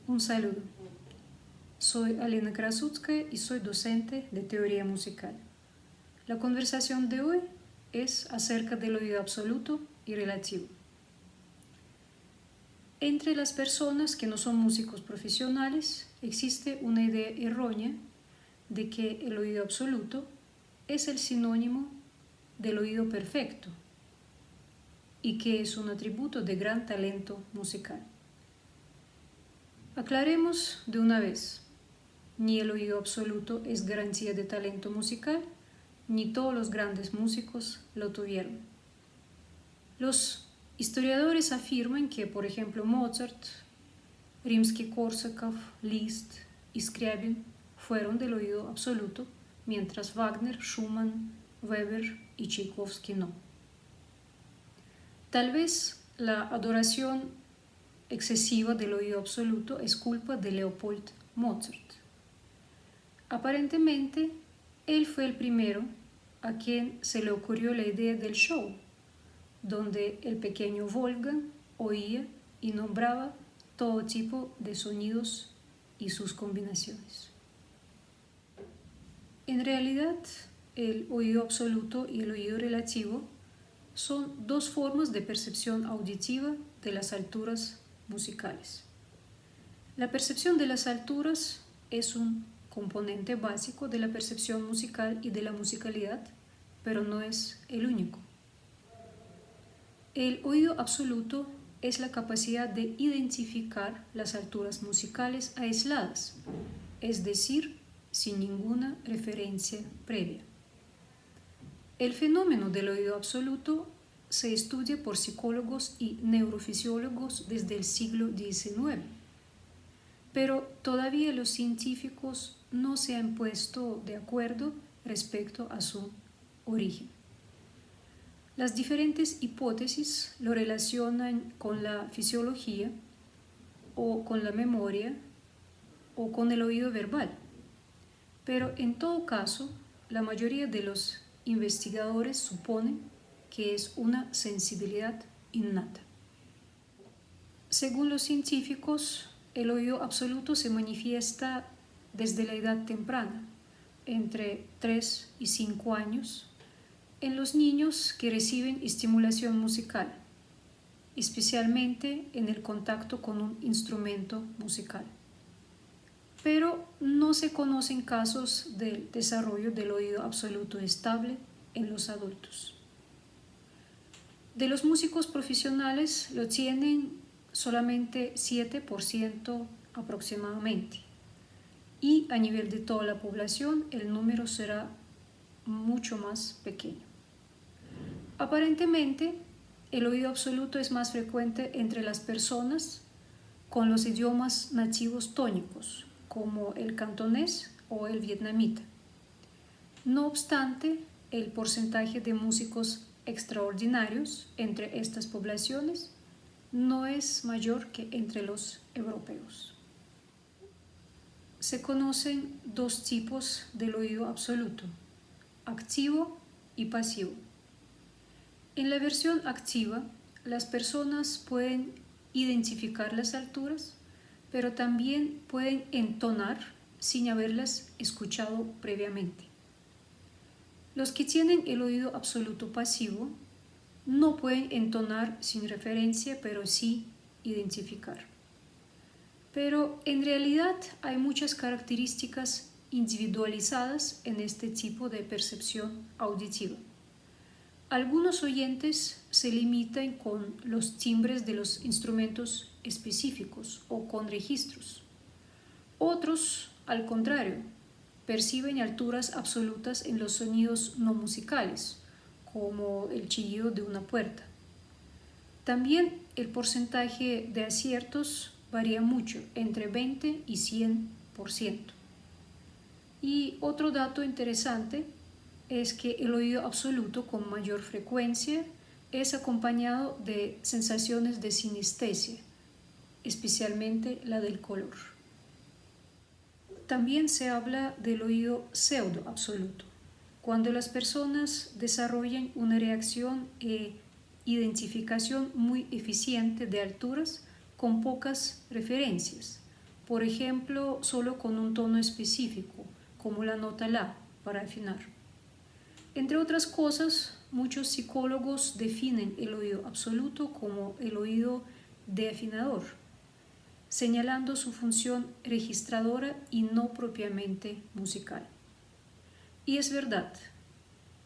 Un saludo. Soy Alina Krasutskaya y soy docente de teoría musical. La conversación de hoy es acerca del oído absoluto y relativo. Entre las personas que no son músicos profesionales existe una idea errónea de que el oído absoluto es el sinónimo del oído perfecto y que es un atributo de gran talento musical. Aclaremos de una vez, ni el oído absoluto es garantía de talento musical, ni todos los grandes músicos lo tuvieron. Los historiadores afirman que, por ejemplo, Mozart, Rimsky-Korsakov, Liszt y Scriabin fueron del oído absoluto, mientras Wagner, Schumann, Weber y Tchaikovsky no. Tal vez la adoración excesiva del oído absoluto es culpa de Leopold Mozart. Aparentemente, él fue el primero a quien se le ocurrió la idea del show, donde el pequeño Wolfgang oía y nombraba todo tipo de sonidos y sus combinaciones. En realidad, el oído absoluto y el oído relativo son dos formas de percepción auditiva de las alturas musicales. La percepción de las alturas es un componente básico de la percepción musical y de la musicalidad, pero no es el único. El oído absoluto es la capacidad de identificar las alturas musicales aisladas, es decir, sin ninguna referencia previa. El fenómeno del oído absoluto se estudia por psicólogos y neurofisiólogos desde el siglo XIX, pero todavía los científicos no se han puesto de acuerdo respecto a su origen. Las diferentes hipótesis lo relacionan con la fisiología o con la memoria o con el oído verbal, pero en todo caso, la mayoría de los investigadores suponen que es una sensibilidad innata. Según los científicos, el oído absoluto se manifiesta desde la edad temprana, entre 3 y 5 años, en los niños que reciben estimulación musical, especialmente en el contacto con un instrumento musical. Pero no se conocen casos del desarrollo del oído absoluto estable en los adultos. De los músicos profesionales lo tienen solamente 7% aproximadamente, y a nivel de toda la población el número será mucho más pequeño. Aparentemente, el oído absoluto es más frecuente entre las personas con los idiomas nativos tónicos, como el cantonés o el vietnamita. No obstante, el porcentaje de músicos extraordinarios entre estas poblaciones no es mayor que entre los europeos. Se conocen dos tipos del oído absoluto, activo y pasivo. En la versión activa, las personas pueden identificar las alturas, pero también pueden entonar sin haberlas escuchado previamente. Los que tienen el oído absoluto pasivo no pueden entonar sin referencia, pero sí identificar. Pero en realidad hay muchas características individualizadas en este tipo de percepción auditiva. Algunos oyentes se limitan con los timbres de los instrumentos específicos o con registros. Otros, al contrario, perciben alturas absolutas en los sonidos no musicales, como el chillido de una puerta. También el porcentaje de aciertos varía mucho, entre 20 y 100%. Y otro dato interesante es que el oído absoluto con mayor frecuencia es acompañado de sensaciones de sinestesia, especialmente la del color. También se habla del oído pseudo absoluto, cuando las personas desarrollan una reacción e identificación muy eficiente de alturas con pocas referencias, por ejemplo, solo con un tono específico, como la nota La, para afinar. Entre otras cosas, muchos psicólogos definen el oído absoluto como el oído de afinador, señalando su función registradora y no propiamente musical. Y es verdad,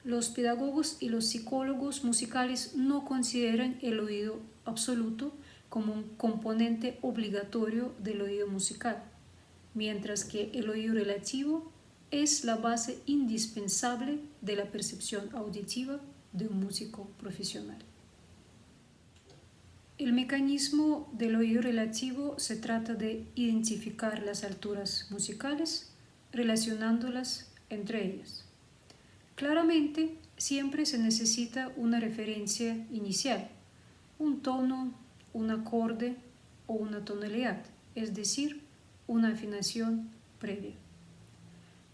los pedagogos y los psicólogos musicales no consideran el oído absoluto como un componente obligatorio del oído musical, mientras que el oído relativo es la base indispensable de la percepción auditiva de un músico profesional. El mecanismo del oído relativo se trata de identificar las alturas musicales relacionándolas entre ellas. Claramente, siempre se necesita una referencia inicial, un tono, un acorde o una tonalidad, es decir, una afinación previa.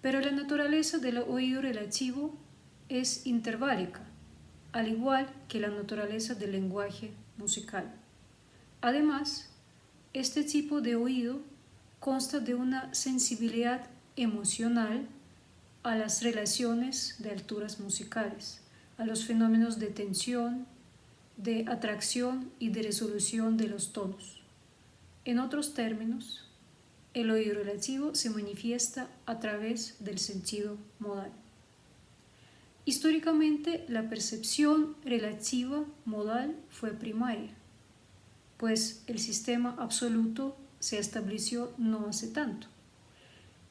Pero la naturaleza del oído relativo es interválica, al igual que la naturaleza del lenguaje musical. Además, este tipo de oído consta de una sensibilidad emocional a las relaciones de alturas musicales, a los fenómenos de tensión, de atracción y de resolución de los tonos. En otros términos, el oído relativo se manifiesta a través del sentido modal. Históricamente, la percepción relativa modal fue primaria, pues el sistema absoluto se estableció no hace tanto.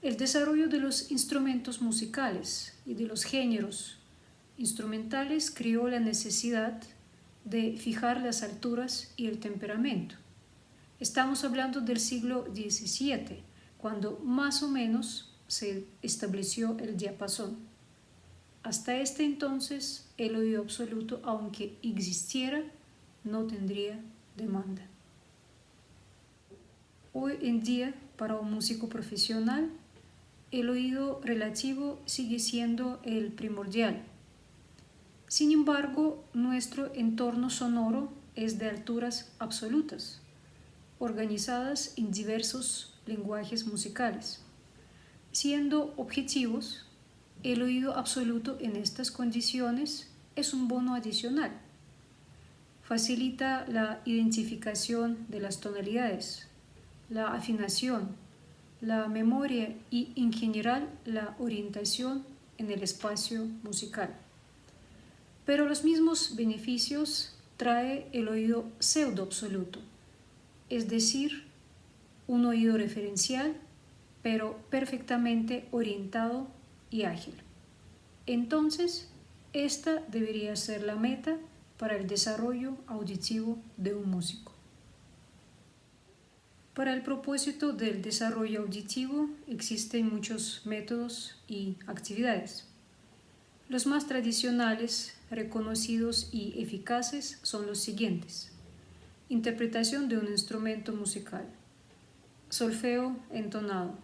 El desarrollo de los instrumentos musicales y de los géneros instrumentales creó la necesidad de fijar las alturas y el temperamento. Estamos hablando del siglo XVII, cuando más o menos se estableció el diapasón. Hasta este entonces, el oído absoluto, aunque existiera, no tendría demanda. Hoy en día, para un músico profesional, el oído relativo sigue siendo el primordial. Sin embargo, nuestro entorno sonoro es de alturas absolutas, organizadas en diversos lenguajes musicales. Siendo objetivos, el oído absoluto en estas condiciones es un bono adicional. Facilita la identificación de las tonalidades, la afinación, la memoria y, en general, la orientación en el espacio musical. Pero los mismos beneficios trae el oído pseudo-absoluto, es decir, un oído referencial, pero perfectamente orientado y ágil. Entonces, esta debería ser la meta para el desarrollo auditivo de un músico. Para el propósito del desarrollo auditivo existen muchos métodos y actividades. Los más tradicionales, reconocidos y eficaces son los siguientes: interpretación de un instrumento musical, solfeo entonado,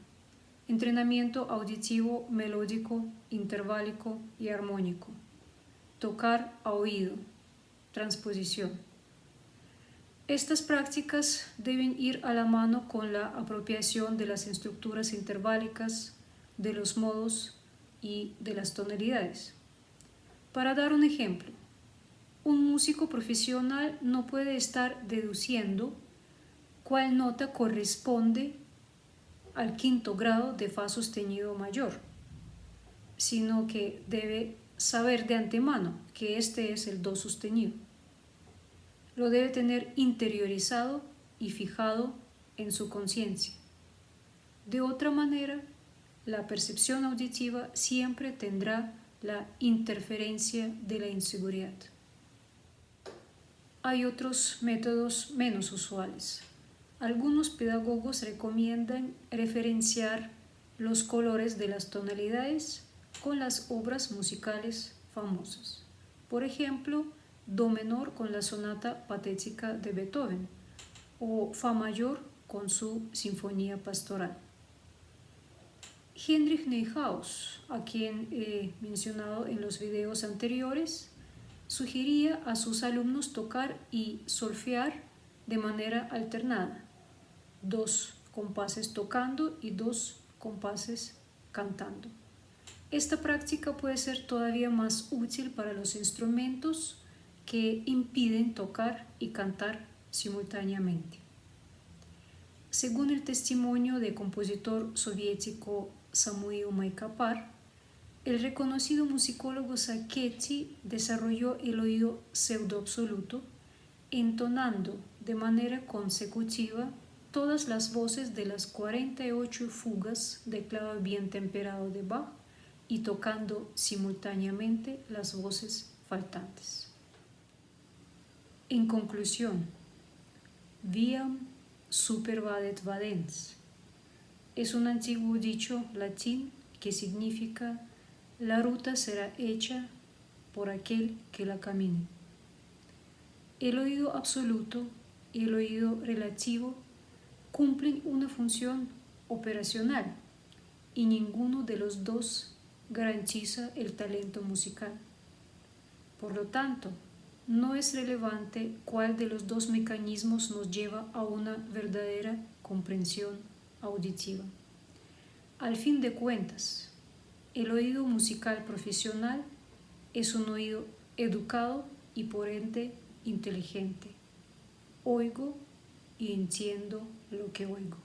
entrenamiento auditivo melódico, interválico y armónico, tocar a oído, transposición. Estas prácticas deben ir a la mano con la apropiación de las estructuras interválicas, de los modos y de las tonalidades. Para dar un ejemplo, un músico profesional no puede estar deduciendo cuál nota corresponde al quinto grado de fa sostenido mayor, sino que debe saber de antemano que este es el do sostenido. Lo debe tener interiorizado y fijado en su conciencia. De otra manera, la percepción auditiva siempre tendrá la interferencia de la inseguridad. Hay otros métodos menos usuales. Algunos pedagogos recomiendan referenciar los colores de las tonalidades con las obras musicales famosas. Por ejemplo, do menor con la sonata patética de Beethoven o fa mayor con su sinfonía pastoral. Heinrich Neuhaus, a quien he mencionado en los videos anteriores, sugería a sus alumnos tocar y solfear de manera alternada, dos compases tocando y 2 compases cantando. Esta práctica puede ser todavía más útil para los instrumentos que impiden tocar y cantar simultáneamente. Según el testimonio del compositor soviético Samuil Maikapar, el reconocido musicólogo Saketti desarrolló el oído pseudoabsoluto, entonando de manera consecutiva todas las voces de las 48 fugas de clave bien temperado de Bach y tocando simultáneamente las voces faltantes. En conclusión, viam supervadet vadens es un antiguo dicho latín que significa la ruta será hecha por aquel que la camine. El oído absoluto y el oído relativo cumplen una función operacional y ninguno de los dos garantiza el talento musical. Por lo tanto, no es relevante cuál de los dos mecanismos nos lleva a una verdadera comprensión auditiva. Al fin de cuentas, el oído musical profesional es un oído educado y por ende inteligente. Oigo y entiendo lo que oigo.